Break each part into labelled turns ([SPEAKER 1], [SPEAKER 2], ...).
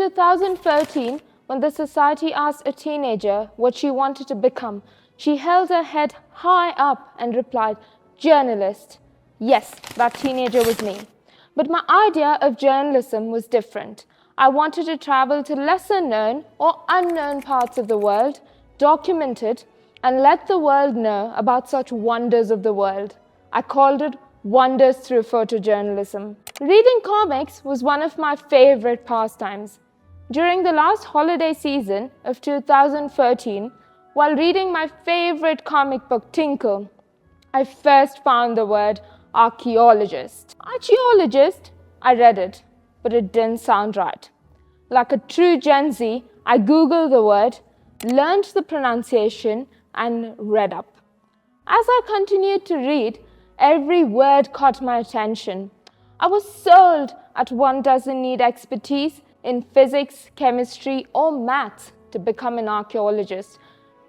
[SPEAKER 1] 2013, when the society asked a teenager what she wanted to become, she held her head high up and replied, "Journalist." Yes, that teenager was me. But my idea of journalism was different. I wanted to travel to lesser known or unknown parts of the world, document it, and let the world know about such wonders of the world. I called it Wonders Through Photojournalism. Reading comics was one of my favorite pastimes. During the last holiday season of 2013, while reading my favorite comic book Tinkle, I first found the word archaeologist. Archaeologist? I read it, but it didn't sound right. Like a true Gen Z, I Googled the word, learned the pronunciation, and read up. As I continued to read, every word caught my attention. I was sold at one doesn't need expertise in physics, chemistry, or maths to become an archaeologist.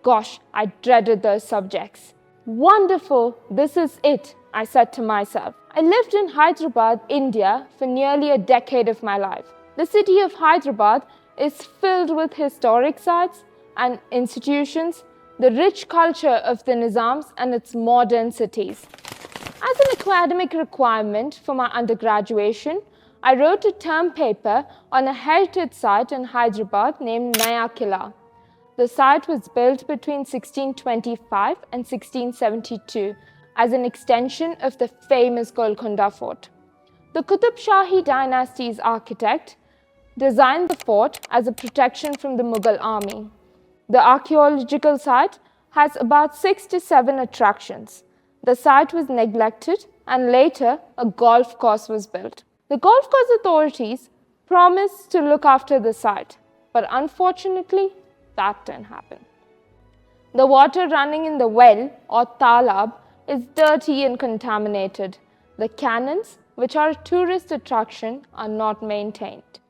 [SPEAKER 1] Gosh, I dreaded those subjects. Wonderful, this is it, I said to myself. I lived in Hyderabad, India for nearly a decade of my life. The city of Hyderabad is filled with historic sites and institutions, the rich culture of the Nizams and its modern cities. As an academic requirement for my undergraduation, I wrote a term paper on a heritage site in Hyderabad named Naya Killa. The site was built between 1625 and 1672 as an extension of the famous Golconda Fort. The Qutub Shahi dynasty's architect designed the fort as a protection from the Mughal army. The archaeological site has about 6 to 7 attractions. The site was neglected and later a golf course was built. The golf course authorities promised to look after the site, but unfortunately, that didn't happen. The water running in the well or talab is dirty and contaminated. The cannons, which are a tourist attraction, are not maintained.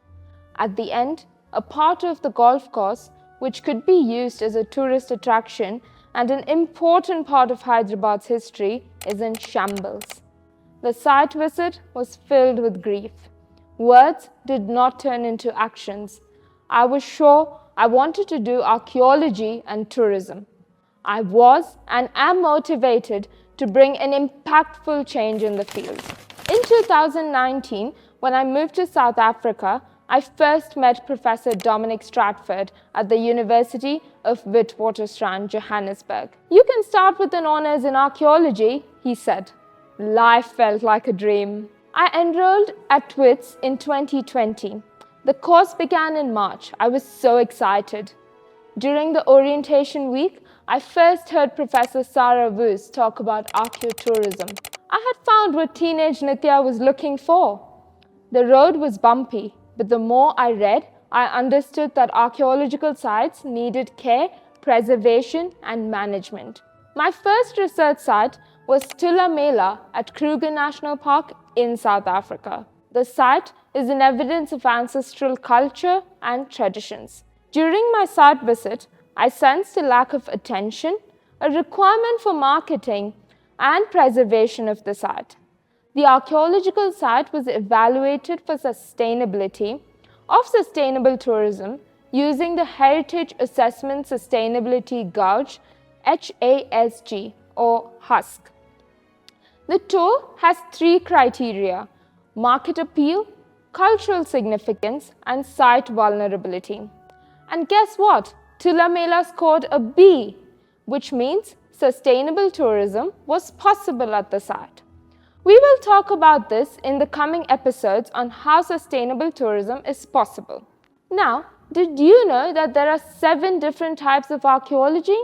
[SPEAKER 1] At the end, a part of the golf course, which could be used as a tourist attraction and an important part of Hyderabad's history, is in shambles. The site visit was filled with grief. Words did not turn into actions. I was sure I wanted to do archaeology and tourism. I was and am motivated to bring an impactful change in the field. In 2019, when I moved to South Africa, I first met Professor Dominic Stratford at the University of Witwatersrand, Johannesburg. "You can start with an honours in archaeology," he said. Life felt like a dream. I enrolled at WITS in 2020. The course began in March. I was so excited. During the orientation week, I first heard Professor Sarah Woos talk about archaeotourism. I had found what teenage Nithya was looking for. The road was bumpy, but the more I read, I understood that archaeological sites needed care, preservation, and management. My first research site was Thulamela at Kruger National Park in South Africa. The site is an evidence of ancestral culture and traditions. During my site visit, I sensed a lack of attention, a requirement for marketing, and preservation of the site. The archaeological site was evaluated for sustainability of sustainable tourism using the Heritage Assessment Sustainability Gauge, HASG, or HUSC. The tool has 3 criteria: market appeal, cultural significance, and site vulnerability. And guess what? Thulamela scored a B, which means sustainable tourism was possible at the site. We will talk about this in the coming episodes on how sustainable tourism is possible. Now, did you know that there are 7 different types of archaeology?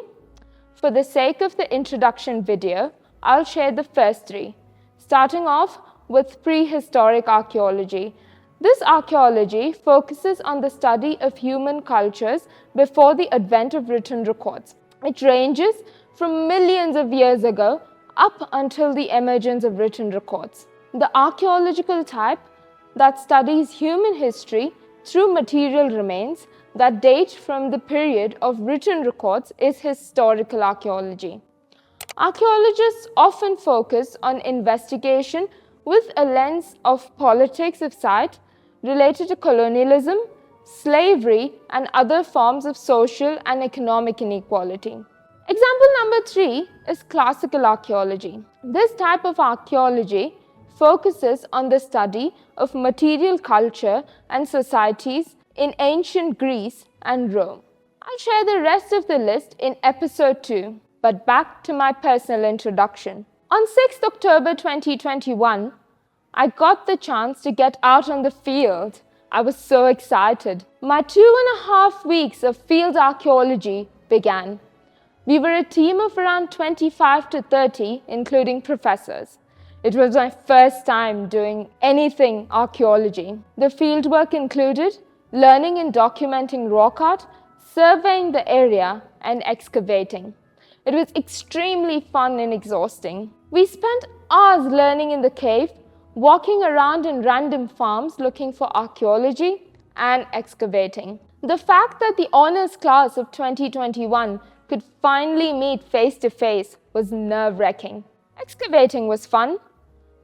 [SPEAKER 1] For the sake of the introduction video, I'll share the first 3, starting off with prehistoric archaeology. This archaeology focuses on the study of human cultures before the advent of written records. It ranges from millions of years ago up until the emergence of written records. The archaeological type that studies human history through material remains that date from the period of written records is historical archaeology. Archaeologists often focus on investigation with a lens of politics of site related to colonialism, slavery, and other forms of social and economic inequality. Example number 3 is classical archaeology. This type of archaeology focuses on the study of material culture and societies in ancient Greece and Rome. I'll share the rest of the list in episode 2, but back to my personal introduction. On 6th October 2021, I got the chance to get out on the field. I was so excited. My 2.5 weeks of field archaeology began. We were a team of around 25 to 30, including professors. It was my first time doing anything archaeology. The fieldwork included learning and documenting rock art, surveying the area, and excavating. It was extremely fun and exhausting. We spent hours learning in the cave, walking around in random farms looking for archaeology, and excavating. The fact that the honors class of 2021 could finally meet face to face was nerve-wracking. Excavating was fun.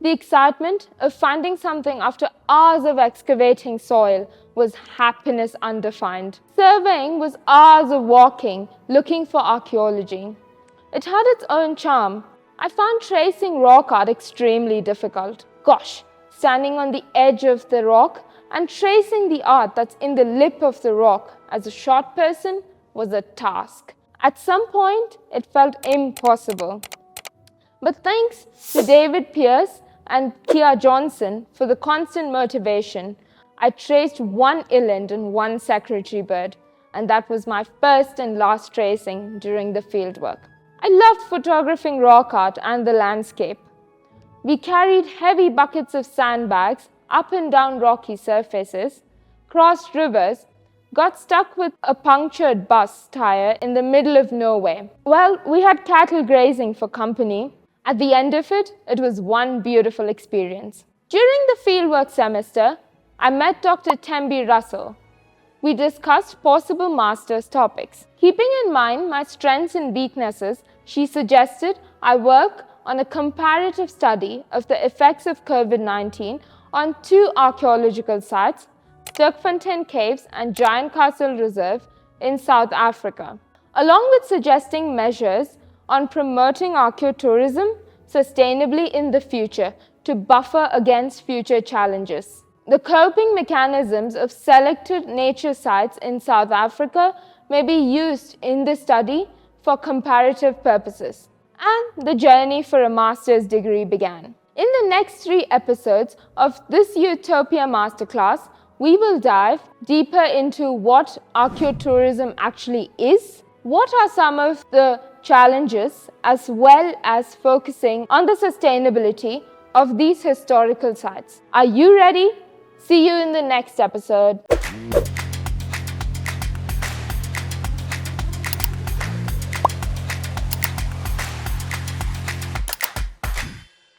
[SPEAKER 1] The excitement of finding something after hours of excavating soil was happiness undefined. Surveying was hours of walking, looking for archaeology. It had its own charm. I found tracing rock art extremely difficult. Gosh, standing on the edge of the rock and tracing the art that's in the lip of the rock as a short person was a task. At some point, it felt impossible. But thanks to David Pierce and Kia Johnson for the constant motivation, I traced one eland and one secretary bird, and that was my first and last tracing during the fieldwork. I loved photographing rock art and the landscape. We carried heavy buckets of sandbags up and down rocky surfaces, crossed rivers, got stuck with a punctured bus tire in the middle of nowhere. Well, we had cattle grazing for company. At the end of it, it was one beautiful experience. During the fieldwork semester, I met Dr. Tembi Russell. We discussed possible master's topics. Keeping in mind my strengths and weaknesses, she suggested I work on a comparative study of the effects of COVID-19 on 2 archaeological sites, Turkfontein Caves and Giant Castle Reserve in South Africa, along with suggesting measures on promoting archaeotourism sustainably in the future to buffer against future challenges. The coping mechanisms of selected nature sites in South Africa may be used in the study for comparative purposes. And the journey for a master's degree began. In the next 3 episodes of this Utopia Masterclass, we will dive deeper into what archaeotourism actually is, what are some of the challenges, as well as focusing on the sustainability of these historical sites. Are you ready? See you in the next episode.